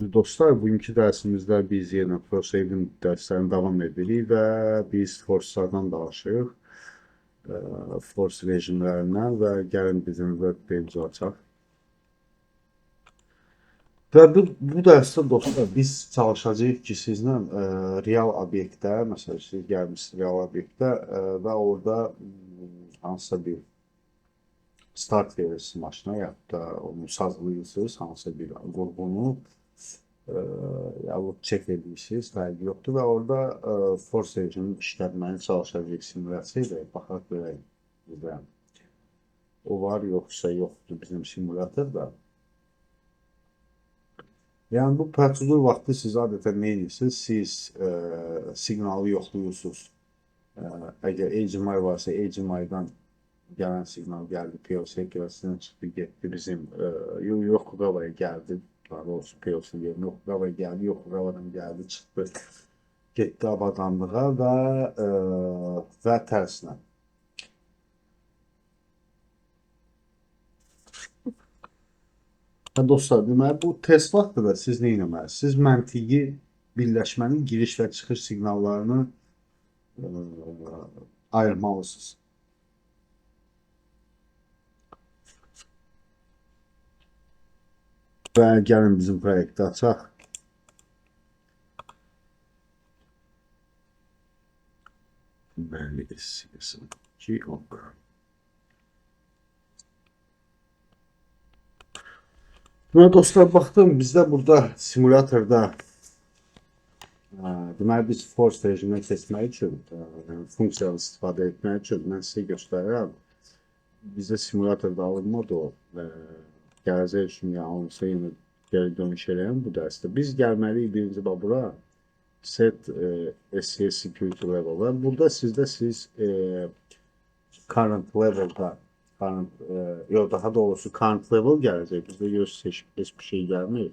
Dostlar, bugünkü dərsimizdə biz yenə ProSave'in dərslərini davam edirik və biz forcelardan danışırıq, force rejimlərindən və gəlin bizim web page açaq. Və bu dərsdə dostlar biz çalışacağıq ki, sizlə real obyektdə, məsələn, siz gəlmişsiniz real obyektdə və orada hansısa bir start verirsiniz maşına, yaxud da onu sazlayırsınız, hansısa bir qurğunu alıp çek edirsiniz, fərqi yoxdur və orada force rejimini işlətməyə çalışacaq simulyasiya ilə baxaq görək bizdə o var yoxsa yoxdur bizim simulyatorda. Yəni bu prosedur vaxtı siz adətən nə edirsiniz? Siz siqnalı yoxlayırsınız. Əgər HDMI varsa HDMI-dan gələn siqnal gəldi, PLC gələsindən çıxdı, getdi bizim Yokoqava'ya gəldi. Daha doğrusu PLC yerine Yokoqava gəldi, Yokoqava'dan gəldi, çıxdı, getdi avadanlığa və tərsinə. Dostlar, deməli bu test vaxtında siz nə etməlisiniz? Siz məntiqi birləşmənin giriş və çıxış siqnallarını ayırmalısınız. Və gəlin bizim proyekti açaq. Bəli, silsin ki, ok. Deməli dostlar, baxdım bizdə burada simulyatorda deməli biz force rejiminə keçmək üçün, funksiyalı istifadə etmək üçün mən sizə göstərirəm. Bizdə simulyatorda alınmadı o. Gələcək üçün alınsa yenə geri dönüş eləyəm bu dərsdə. Biz gəlməliyik birinci bura set SCS security level və burada sizdə current level'da daha doğrusu current level gələcək. Bizdə heç bir şey gəlmir.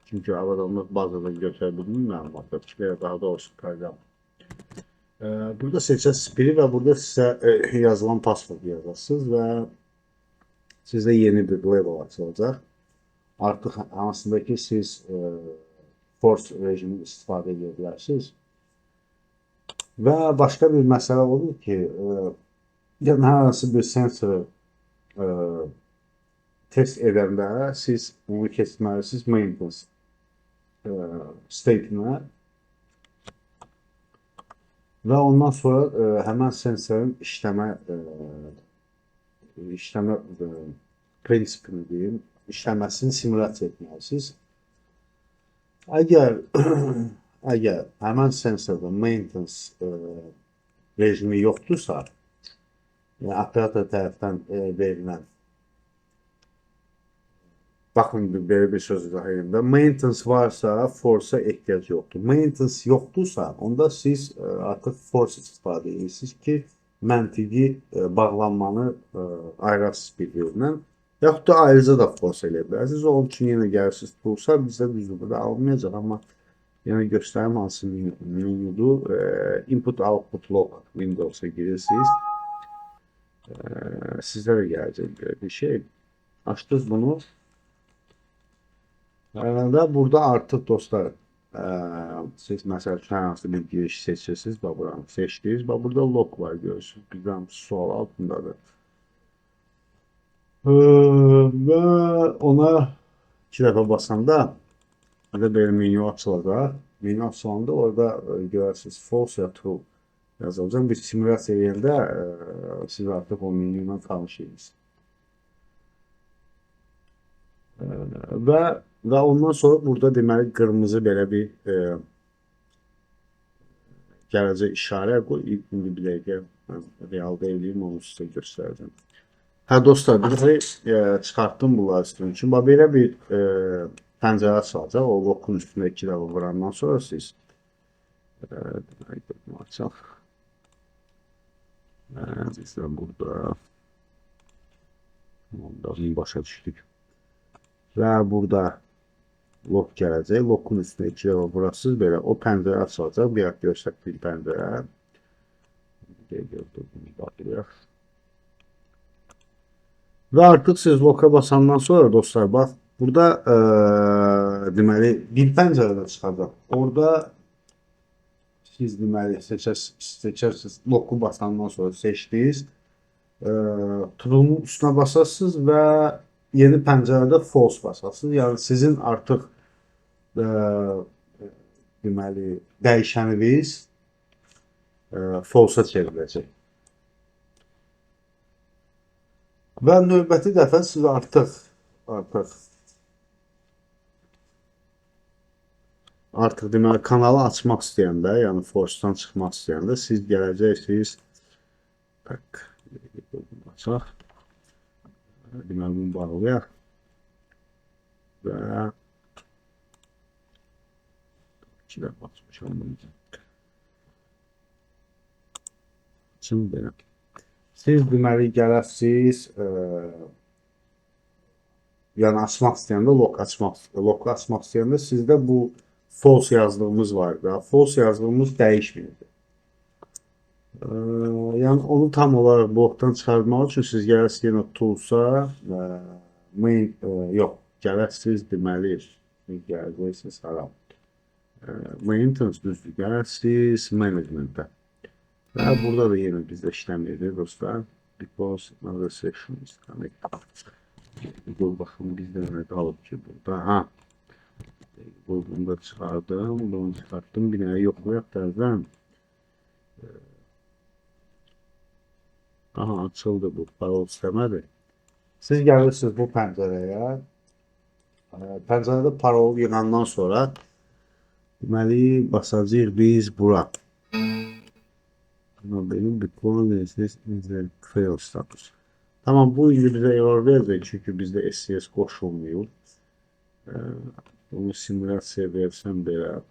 Çünki avadanlıq bazadan götürə bilmir məlumatlar. Daha doğrusu proqram. Burada seçəcəksiniz spiri və burada sizə yazılan password yazarsınız və sizdə yeni bir level açılacaq. Artıq hansında ki siz force rejimini istifadə edə bilərsiniz. Və başqa bir məsələ odur ki, yəni hər hansı bir sensoru test edəndə siz onu keçməlisiniz maintenance state'inə və ondan sonra həmən sensorun işləmə prinsipini deyim, işləməsini simülyasiya etməlisiniz. Əgər həmən sensorda maintenance rejimi yoxdursa, yəni operator tərəfdən verilən, baxın belə bir söz izah edeyim də, maintenance varsa force'a ehtiyac yoxdur. Maintenance yoxdursa, onda siz artıq force istifadə edirsiniz ki, məntiqi bağlanmanı ayırasınız bir-birindən. Yaxud da ayrıca da force eləyə bilərsiniz. Onun üçün yenə gəlirsiniz toolsa, bizdə düzdür, burada alınmayacaq, amma yenə göstərim hansı menyudur. Input Output Log Windows'a girirsiniz. Sizdə də gələcək bir şey. Açdınız bunu. Və burada artıq dostlar, siz məsəl üçün hər hansı bir giriş seçirsiniz, buranı seçdiniz, burada log var görürsünüz, bizdən sual altındadır. Və ona 2 dəfə basanda belə menyu açılacaq. Menyu açılanda orada görürsünüz false ya true yazılacaq. Bir simülyasiya yerində siz artıq o menyu ilə tanış edirsiniz. Və ondan sonra burada deməli qırmızı belə bir gələcək işarə qoy. İndi bir dəqiqə realda eləyim, onu sizə göstərəcəm. Hə dostlar, bir çıxartdım bunlar üstünün üçün. Belə bir pəncərə açılacaq. O lockun üstündə 2 dəfə vurandan sonra siz açaq. Bizdə burada başa düşdük. Və burada log gələcək. Logun üstünə 2 dəfə vurasınız belə. O pəncərə açılacaq. Bir az göstərdik pəncərə. Və artıq siz loka basandan sonra dostlar, bax, Burada deməli bir pəncərədə çıxacaq. Orada siz deməli seçərsiniz. Loku basandan sonra seçdiniz. Trunun üstünə basarsınız və yeni pəncərədə false basarsınız. Yəni sizin artıq deməli dəyişəniniz false-a çevriləcək. Və növbəti dəfə siz artıq deməli kanalı açmaq istəyəndə, yəni false-dan çıxmaq istəyəndə siz gələcəksiniz. Tak, açaq. Deməli bunu bağlayaq. Və iki dəfə açmışam bunu. Açın belə. Siz deməli gələsiniz, yəni açmaq istəyəndə, loku açmaq istəyəndə sizdə bu false yazdığımız var da, false yazdığımız dəyişməyəcək. Yəni onu tam olaraq blokdan çıxartmaq üçün siz gələsiniz yenə toolsa, gələsiniz deməli, gələcəksiniz hara? Maintenance düzdür, gələsiniz managementə. Və burada da yenə bizdə işlem edir dostlar. Because another section is connected. Dur baxın bizdə nə qalıb ki burada. Bunu da çıxardım, bunu çıxartdım. Bir dənə yoxlayaq təzədən. Aha, açıldı bu. Parol istəmədi. Siz gəlirsiniz bu pəncərəyə. Pəncərədə parol yığandan sonra deməli basacağıq biz bura. Benim Bitcoin SS is a fail status. Tamam, bu indi bizə error verəcək çünki bizdə SCS qoşulmuyor. Bunu simülyasiya versəm belə.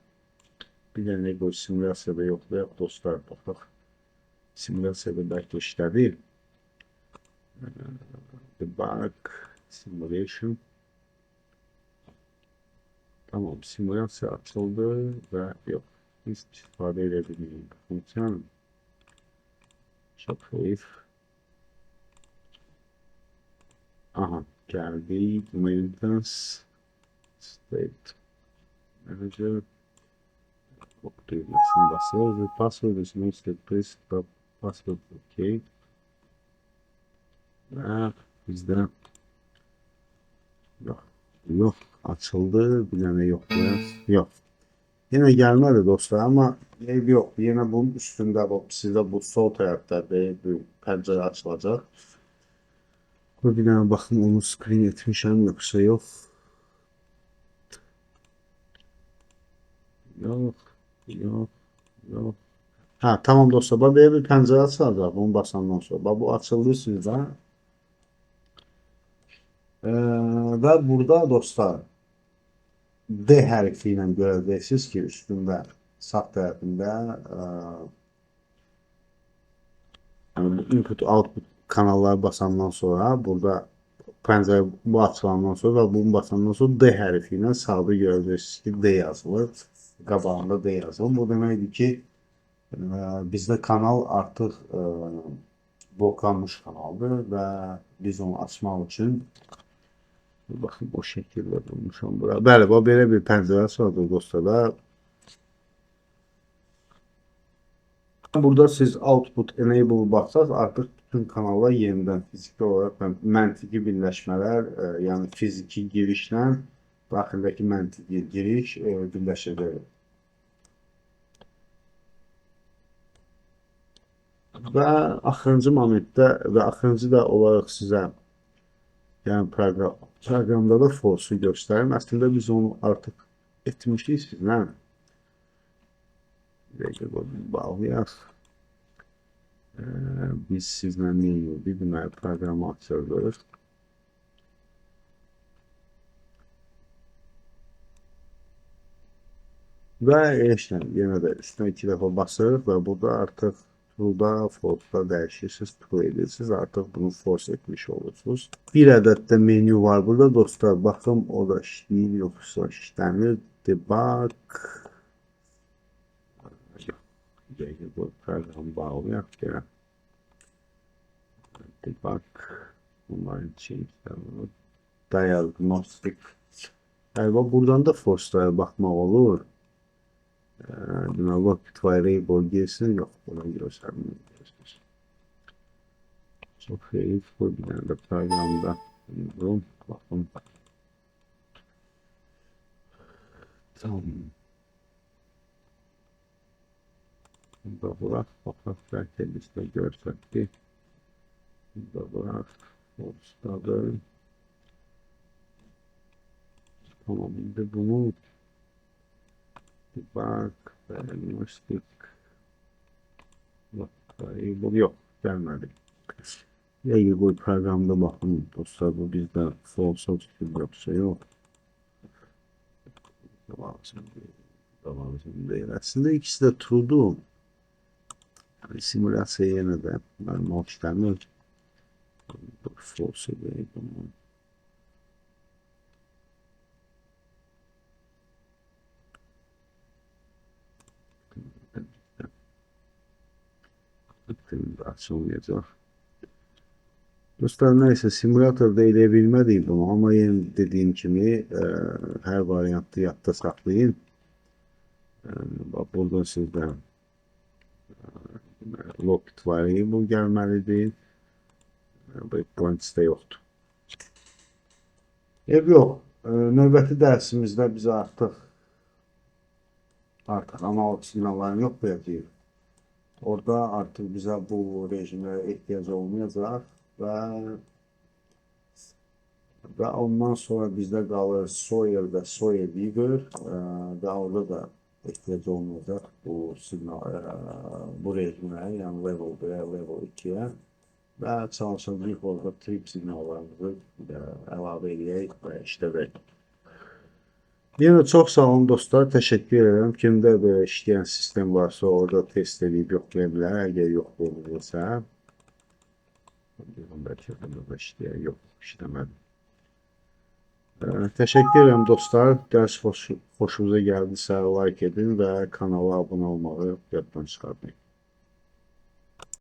Bir dənə qoy simülyasiyada yoxlayaq dostlar, baxaq. Simülyasiyada bəlkə işlədir. Debug simulation. Tamam, simülyasiya açıldı və yox. Biz istifadə edə bilmirik funksiyanı. Shockwave. Aha, geldik. Maintenance. State Manager. Ok düğmesini basıyoruz ve password is not set please stop password ok. Ve bizde yok açıldı. Bir tane yok. Yok. Yine gelmedi dostlar ama yok. Yine bunun üstünde bak sizde bu sol tarafta bir pencere açılacak. Bir tane bakın onu screen etmişim yoksa yok. Yok. Ha tamam dostlar. Böyle bir pencere açılacak bunu basandan sonra. Bu açıldı sizde. Ve burada dostlar D hərfi ilə görəcəksiniz ki, üstündə sağ tərəfində yəni bu input output kanalları basandan sonra burada pəncərə bu açılandan sonra və bunu basandan sonra D hərfi ilə sağda görəcəksiniz ki, D yazılır. Qabağında D yazılır. Bu deməkdir ki, bizdə kanal artıq bloklanmış kanaldır və biz onu açmaq üçün bakın o şekilde bulmuşum bura. Bəli, bu belə bir pəncərə vardır dostlar. Burada siz output enable baxsaz artıq bütün kanallar yenidən fiziki olaraq məntiqi birləşmələr, yəni fiziki girişlə daxildəki məntiqi giriş birləşəcək. Və axırıncı momentdə və axırıncı da olaraq sizə yəni proqramda da false-u göstərim. Əslində biz onu artıq etmişik sizlə. Bir dəqiqə bağlayaq. Biz sizlə neyini bir deməli proqramı açırıq. Və yenə də üstünə 2 dəfə basırıq və burada artıq True'da, false'da dəyişirsiniz, true edirsiniz. Artıq bunu force etmiş olursunuz. Bir ədəd də menü var burada dostlar. Baxım o da işləyir, yoxsa işləmir. Debug. Bu proqramı bağlayaq gələ. Debug. Bunların change'ləri. Diagnostic Galiba buradan da force'lara bakmaq olur. Deməli, Lockheed Variable girsin, yox, buna göstərmir. Çok xeyif bu bir dənə də proqramda. Baxın. Tamam. Burada bırak, baxaq, bəlkə bizdə görsək ki, burada bırak, force'dadır. Tamam, indi bunu bak, diagnostik variable yok, gəlmədi. Ya bu proqramda baxın, dostlar, bu bizdə false çıxıb yoxsa yox. Lazım değil. Aslında ikisi de true'du. Yani simülasyon yine de normal işlemiyor. False değil. Açılmayacak. Dostlar, neyse, simülatördə elə bilmədik bunu, ama yeni dediğim kimi her variantı yadda saxlayın. Bak, burada sizdə Lockheed Variable gəlməlidir. Breakpoints-də yoxdur. Yox, növbəti dərsimizdə biz artıq analog siqnallarını yoxlayacağıq. Orada artıq bizə bu rejimlərə ehtiyac olmayacaq və ondan sonra bizdə qalır Sawyer və Sawyer Weaver və orada da ehtiyac olmayacaq bu siqnal, bu rejimlərə, yəni level 1-ə, level 2-yə və çalışacağıq orada trip siqnallarımızı əlavə edək və işlədək. Yine çok sağ olun dostlar, teşekkür ederim. Kimdə böyle işleyen sistem varsa orada test edip yoklayabilir. Eğer yoklayabilirsə, belki burada işleyen yok, işlemedim. Teşekkür ederim dostlar. Ders hoşunuza geldiyse like edin ve kanala abone olmayı yaddan çıxarmayın.